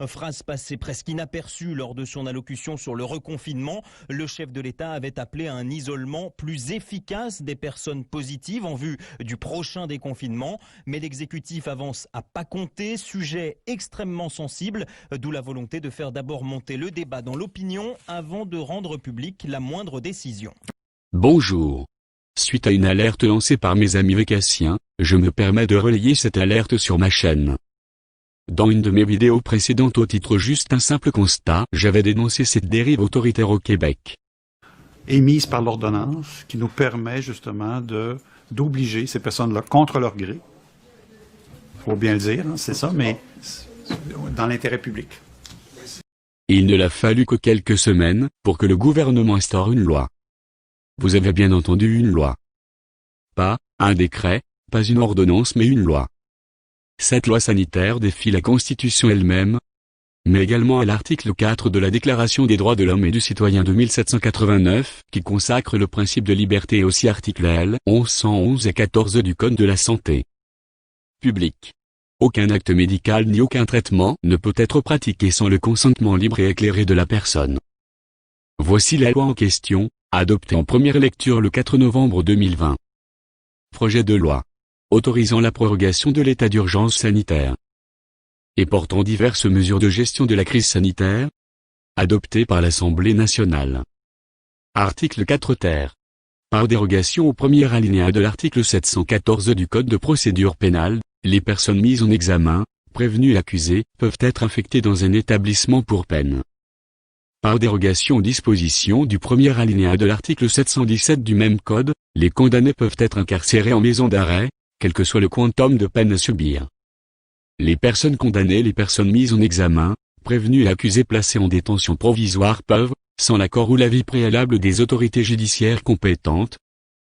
Phrase passée presque inaperçue lors de son allocution sur le reconfinement. Le chef de l'État avait appelé à un isolement plus efficace des personnes positives en vue du prochain déconfinement. Mais l'exécutif avance à pas compter, sujet extrêmement sensible, d'où la volonté de faire d'abord monter le débat dans l'opinion avant de rendre publique la moindre décision. Bonjour. Suite à une alerte lancée par mes amis vécassiens, je me permets de relayer cette alerte sur ma chaîne. Dans une de mes vidéos précédentes au titre Juste un simple constat, j'avais dénoncé cette dérive autoritaire au Québec. Émise par l'ordonnance qui nous permet justement d'obliger ces personnes-là contre leur gré. Faut bien le dire, hein, c'est ça, mais dans l'intérêt public. Il ne l'a fallu que quelques semaines pour que le gouvernement instaure une loi. Vous avez bien entendu, une loi. Pas un décret, pas une ordonnance, mais une loi. Cette loi sanitaire défie la Constitution elle-même, mais également à l'article 4 de la Déclaration des droits de l'homme et du citoyen de 1789, qui consacre le principe de liberté, et aussi articles L. 1111 et 14 du Code de la santé publique. Aucun acte médical ni aucun traitement ne peut être pratiqué sans le consentement libre et éclairé de la personne. Voici la loi en question, adoptée en première lecture le 4 novembre 2020. Projet de loi autorisant la prorogation de l'état d'urgence sanitaire et portant diverses mesures de gestion de la crise sanitaire, adopté par l'Assemblée nationale. Article 4 ter. Par dérogation au premier alinéa de l'article 714 du Code de procédure pénale, les personnes mises en examen, prévenues et accusées, peuvent être affectées dans un établissement pour peine. Par dérogation aux dispositions du premier alinéa de l'article 717 du même code, les condamnés peuvent être incarcérés en maison d'arrêt, quel que soit le quantum de peine à subir. Les personnes condamnées, les personnes mises en examen, prévenues et accusées placées en détention provisoire peuvent, sans l'accord ou l'avis préalable des autorités judiciaires compétentes,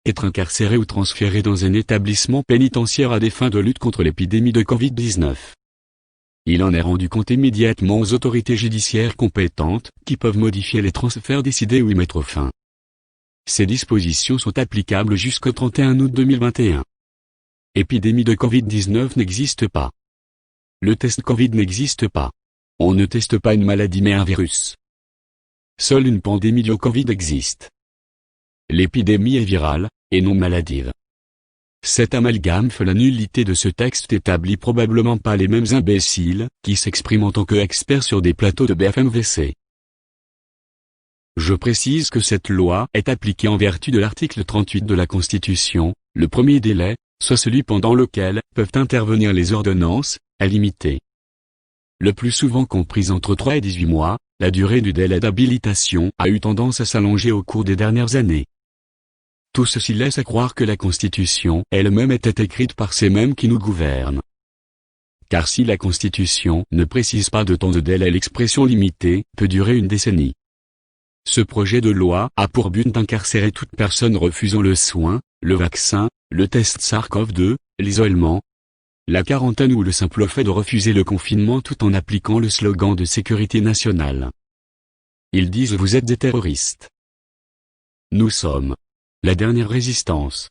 être incarcérées ou transférées dans un établissement pénitentiaire à des fins de lutte contre l'épidémie de Covid-19. Il en est rendu compte immédiatement aux autorités judiciaires compétentes, qui peuvent modifier les transferts décidés ou y mettre fin. Ces dispositions sont applicables jusqu'au 31 août 2021. Épidémie de Covid-19 n'existe pas. Le test Covid n'existe pas. On ne teste pas une maladie mais un virus. Seule une pandémie de Covid existe. L'épidémie est virale, et non maladive. Cet amalgame fait la nullité de ce texte établit probablement pas les mêmes imbéciles, qui s'expriment en tant qu'experts sur des plateaux de BFM-VC. Je précise que cette loi est appliquée en vertu de l'article 38 de la Constitution, le premier délai, soit celui pendant lequel peuvent intervenir les ordonnances, est limité. Le plus souvent comprise entre 3 et 18 mois, la durée du délai d'habilitation a eu tendance à s'allonger au cours des dernières années. Tout ceci laisse à croire que la Constitution elle-même était écrite par ces mêmes qui nous gouvernent. Car si la Constitution ne précise pas de temps de délai, l'expression limitée peut durer une décennie. Ce projet de loi a pour but d'incarcérer toute personne refusant le soin, le vaccin, le test SARS-CoV-2, l'isolement, la quarantaine ou le simple fait de refuser le confinement tout en appliquant le slogan de sécurité nationale. Ils disent: vous êtes des terroristes. Nous sommes la dernière résistance.